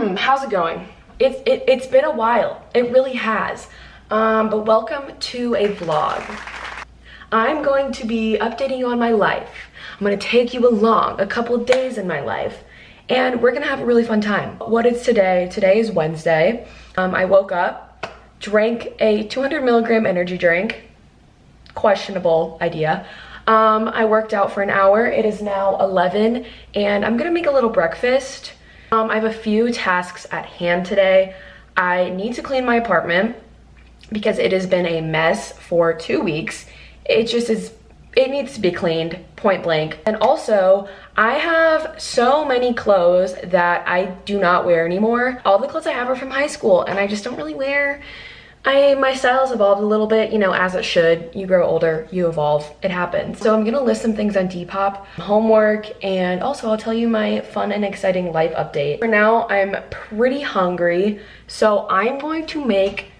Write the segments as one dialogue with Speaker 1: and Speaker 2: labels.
Speaker 1: How's it going? It's been a while. It really has. But welcome to a vlog. I'm going to be updating you on my life. I'm gonna take you along a couple of days in my life, and we're gonna have a really fun time. What is today? Today is Wednesday. I woke up, drank a 200 milligram energy drink. Questionable idea. I worked out for an hour. It is now 11, and I'm gonna make a little breakfast. I have a few tasks at hand today. I need to clean my apartment because it has been a mess for 2 weeks. It needs to be cleaned, point blank. And also, I have so many clothes that I do not wear anymore. All the clothes I have are from high school, and I just don't really wear. My style's evolved a little bit, you know, as it should. You grow older, you evolve, it happens. So I'm gonna list some things on Depop, homework, and also I'll tell you my fun and exciting life update. For now, I'm pretty hungry, so I'm going to make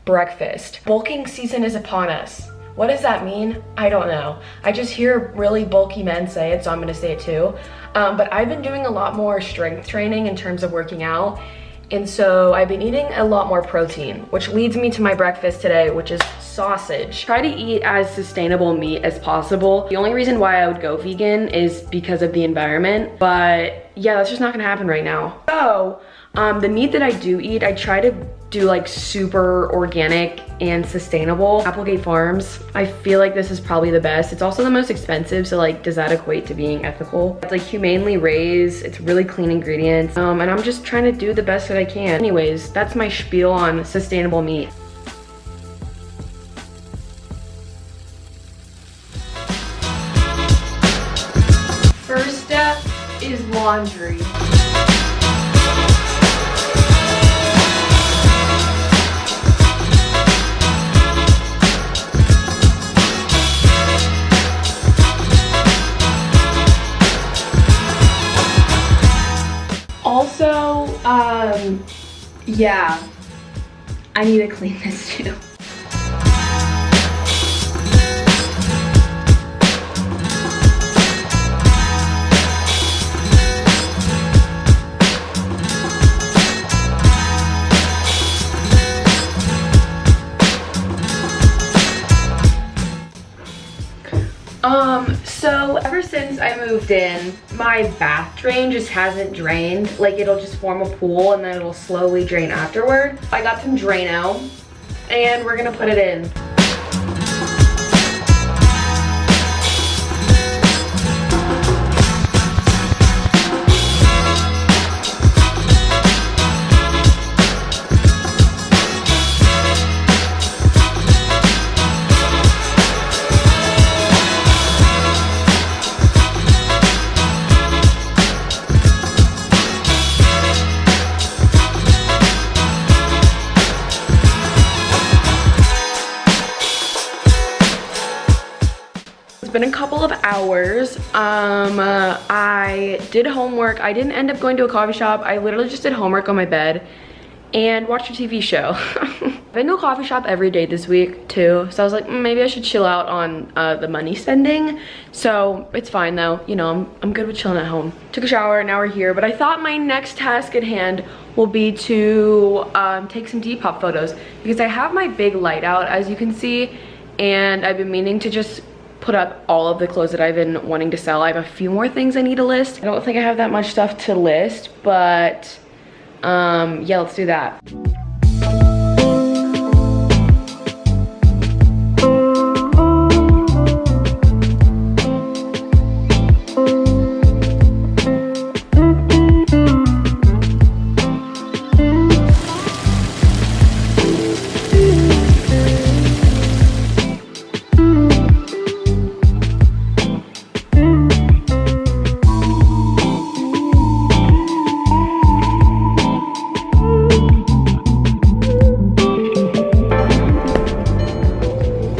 Speaker 1: breakfast. Bulking season is upon us. What does that mean? I don't know. I just hear really bulky men say it, so I'm gonna say it too. But I've been doing a lot more strength training in terms of working out. And so I've been eating a lot more protein, which leads me to my breakfast today, which is sausage. Try to eat as sustainable meat as possible. The only reason why I would go vegan is because of the environment, but yeah, that's just not gonna happen right now. So the meat that I do eat, I try to do like super organic and sustainable. Applegate Farms, I feel like this is probably the best. It's also the most expensive, so like, does that equate to being ethical? It's like humanely raised, it's really clean ingredients, and I'm just trying to do the best that I can. Anyways, that's my spiel on sustainable meat. First step is laundry. Also, yeah, I need to clean this too. So ever since I moved in, my bath drain just hasn't drained. Like, it'll just form a pool and then it'll slowly drain afterward. I got some Drano and we're gonna put it in. It's been a couple of hours. I did homework. I didn't end up going to a coffee shop. I literally just did homework on my bed and watched a TV show. I've been to a coffee shop every day this week too, so I was like, maybe I should chill out on the money spending. So it's fine though, you know, I'm good with chilling at home. Took a shower, now we're here, but I thought my next task at hand will be to take some Depop photos because I have my big light out, as you can see, and I've been meaning to just put up all of the clothes that I've been wanting to sell. I have a few more things I need to list. I don't think I have that much stuff to list, but yeah, let's do that.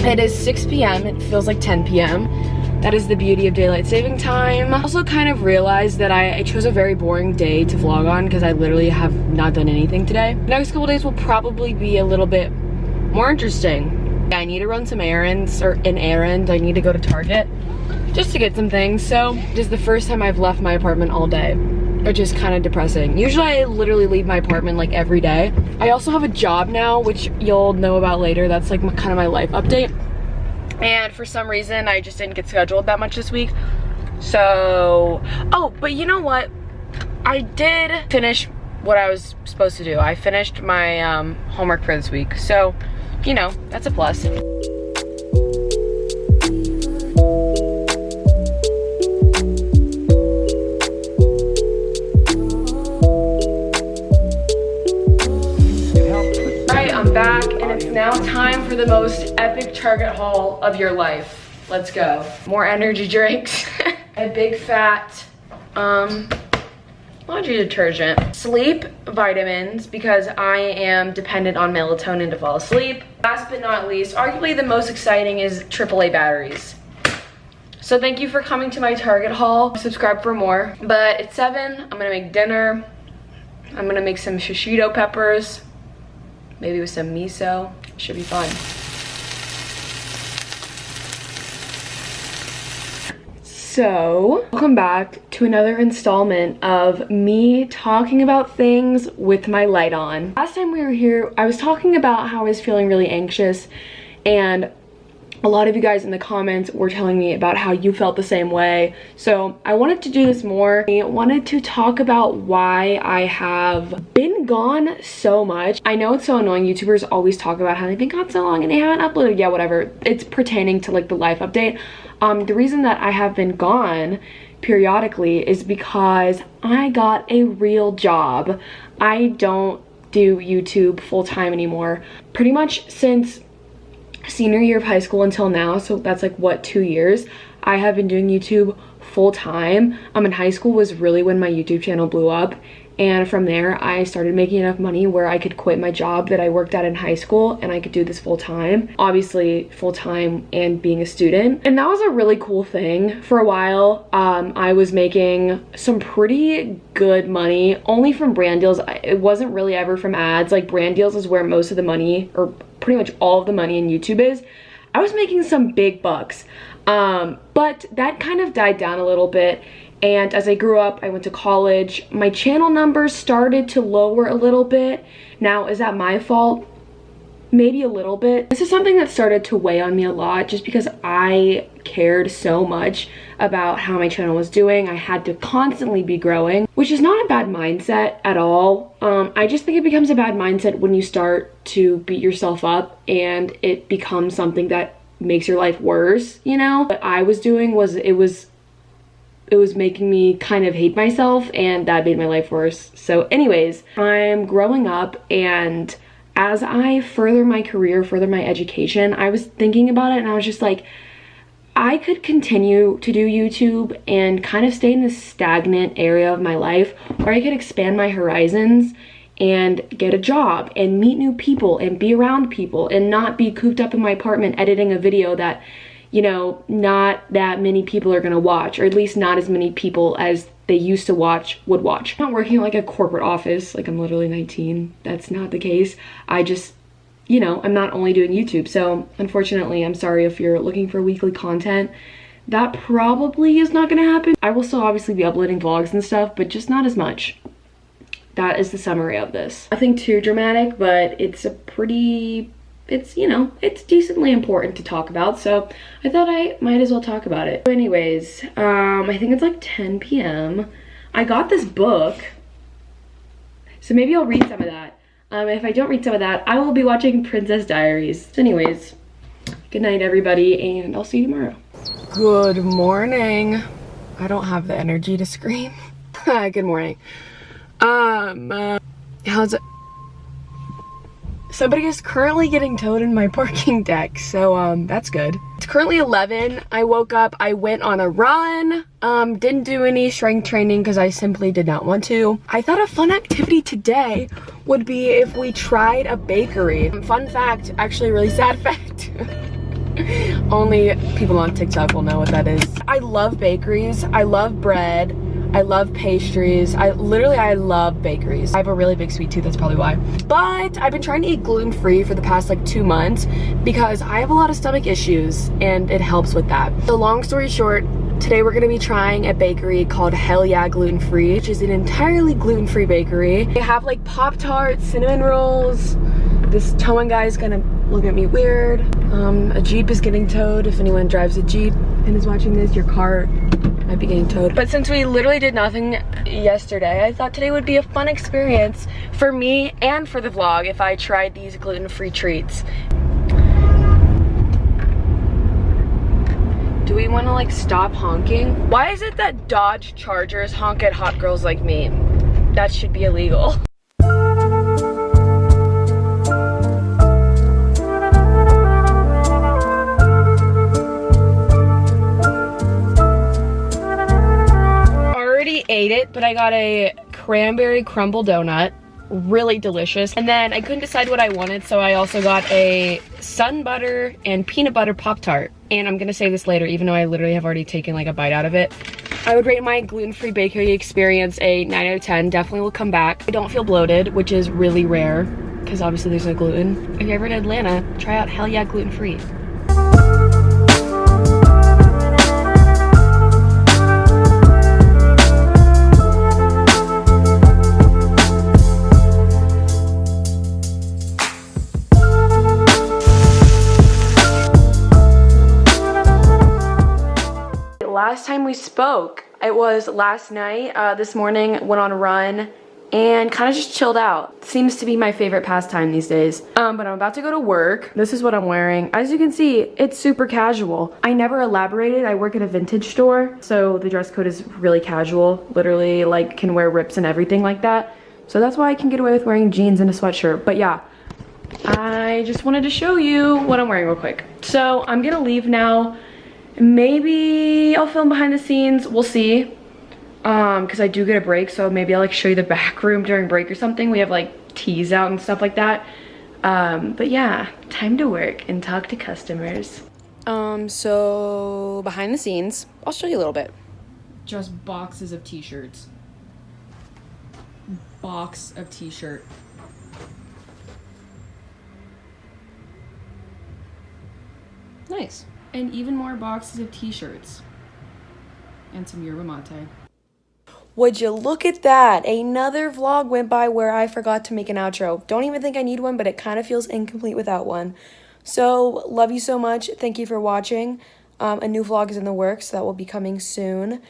Speaker 1: It is 6 p.m. It feels like 10 p.m. That is the beauty of daylight saving time. I also kind of realized that I chose a very boring day to vlog on because I literally have not done anything today. The next couple days will probably be a little bit more interesting. I need to run some errands, or an errand. I need to go to Target just to get some things. So this is the first time I've left my apartment all day. which is kind of depressing. Usually I literally leave my apartment like every day. I also have a job now, which you'll know about later. That's like kind of my life update. And for some reason, I just didn't get scheduled that much this week. So, oh, but you know what? I did finish what I was supposed to do. I finished my homework for this week. So, you know, that's a plus. I'm back, and it's now time for the most epic Target haul of your life. Let's go. More energy drinks, a big fat laundry detergent, sleep vitamins because I am dependent on melatonin to fall asleep. Last but not least, arguably the most exciting is AAA batteries. So thank you for coming to my Target haul. Subscribe for more. But it's 7, I'm gonna make dinner. I'm gonna make some shishito peppers. Maybe with some miso. Should be fun. So, welcome back to another installment of me talking about things with my light on. Last time we were here, I was talking about how I was feeling really anxious, and a lot of you guys in the comments were telling me about how you felt the same way. So I wanted to do this more. I wanted to talk about why I have been gone so much. I know it's so annoying. YouTubers always talk about how they've been gone so long and they haven't uploaded. Yeah, whatever. It's pertaining to like the life update. The reason that I have been gone periodically is because I got a real job. I don't do YouTube full time anymore. Pretty much since senior year of high school until now, so that's like what, 2 years, I have been doing YouTube full time. In high school was really when my YouTube channel blew up, and from there I started making enough money where I could quit my job that I worked at in high school and I could do this full time, obviously full time and being a student. And that was a really cool thing. For a while I was making some pretty good money only from brand deals. It wasn't really ever from ads. Like, brand deals is where most of the money, or pretty much all of the money in YouTube is. I was making some big bucks, but that kind of died down a little bit. And as I grew up, I went to college, my channel numbers started to lower a little bit. Now, is that my fault? Maybe a little bit. This is something that started to weigh on me a lot just because I cared so much about how my channel was doing. I had to constantly be growing, which is not a bad mindset at all. I just think it becomes a bad mindset when you start to beat yourself up and it becomes something that makes your life worse, you know? What I was doing was, it was making me kind of hate myself, and that made my life worse. So anyways, I'm growing up, and as I further my career, further my education, I was thinking about it and I was just like, I could continue to do YouTube and kind of stay in this stagnant area of my life, or I could expand my horizons and get a job and meet new people and be around people and not be cooped up in my apartment editing a video that, you know, not that many people are gonna watch, or at least not as many people as they used to would watch. I'm not working at like a corporate office, like I'm literally 19. That's not the case. I just, you know, I'm not only doing YouTube. So unfortunately, I'm sorry if you're looking for weekly content. That probably is not gonna happen. I will still obviously be uploading vlogs and stuff, but just not as much. That is the summary of this. Nothing too dramatic, but it's you know, it's decently important to talk about, so I thought I might as well talk about it. So anyways, I think it's like 10 p.m. I got this book, so maybe I'll read some of that. If I don't read some of that, I will be watching Princess Diaries. So anyways, good night everybody, and I'll see you tomorrow. Good morning. I don't have the energy to scream. Good morning. How's it? Somebody is currently getting towed in my parking deck, so that's good. It's currently 11. I woke up, I went on a run, didn't do any strength training because I simply did not want to. I thought a fun activity today would be if we tried a bakery. Fun fact, actually really sad fact. Only people on TikTok will know what that is. I love bakeries, I love bread, I love pastries. I love bakeries. I have a really big sweet tooth, that's probably why. But I've been trying to eat gluten-free for the past like 2 months because I have a lot of stomach issues and it helps with that. So long story short, Today we're gonna be trying a bakery called Hell Yeah Gluten-Free, which is an entirely gluten-free bakery. They have like Pop-Tarts, cinnamon rolls. This towing guy is gonna look at me weird. A Jeep is getting towed. If anyone drives a Jeep and is watching this, your car might be getting towed. But since we literally did nothing yesterday, I thought today would be a fun experience for me and for the vlog if I tried these gluten-free treats. Do we want to like stop honking? Why is it that Dodge Chargers honk at hot girls like me? That should be illegal. Already ate it, but I got a cranberry crumble donut. Really delicious. And then I couldn't decide what I wanted, so I also got a sun butter and peanut butter Pop-Tart. And I'm gonna save this later, even though I literally have already taken like a bite out of it. I would rate my gluten-free bakery experience a 9 out of 10. Definitely will come back. I don't feel bloated, which is really rare, because obviously there's no gluten. If you're ever in Atlanta, try out Hell Yeah Gluten-Free. Last time we spoke, it was last night. This morning, went on a run and kind of just chilled out. Seems to be my favorite pastime these days. But I'm about to go to work. This is what I'm wearing. As you can see, it's super casual. I never elaborated. I work at a vintage store, so the dress code is really casual. Literally, like, can wear rips and everything like that. So that's why I can get away with wearing jeans and a sweatshirt. But yeah, I just wanted to show you what I'm wearing real quick. So I'm gonna leave now. Maybe I'll film behind the scenes, we'll see, because I do get a break, so maybe I'll like show you the back room during break or something. We have like teas out and stuff like that. But yeah, time to work and talk to customers. So behind the scenes, I'll show you a little bit. Just boxes of t-shirts. Box of t-shirt. Nice. And even more boxes of t-shirts. And some yerba mate. Would you look at that? Another vlog went by where I forgot to make an outro. Don't even think I need one, but it kind of feels incomplete without one. So, love you so much. Thank you for watching. A new vlog is in the works. That will be coming soon.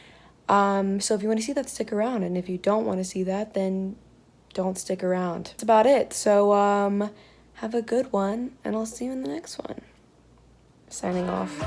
Speaker 1: So if you want to see that, stick around. And if you don't want to see that, then don't stick around. That's about it. So, have a good one, and I'll see you in the next one. Signing off.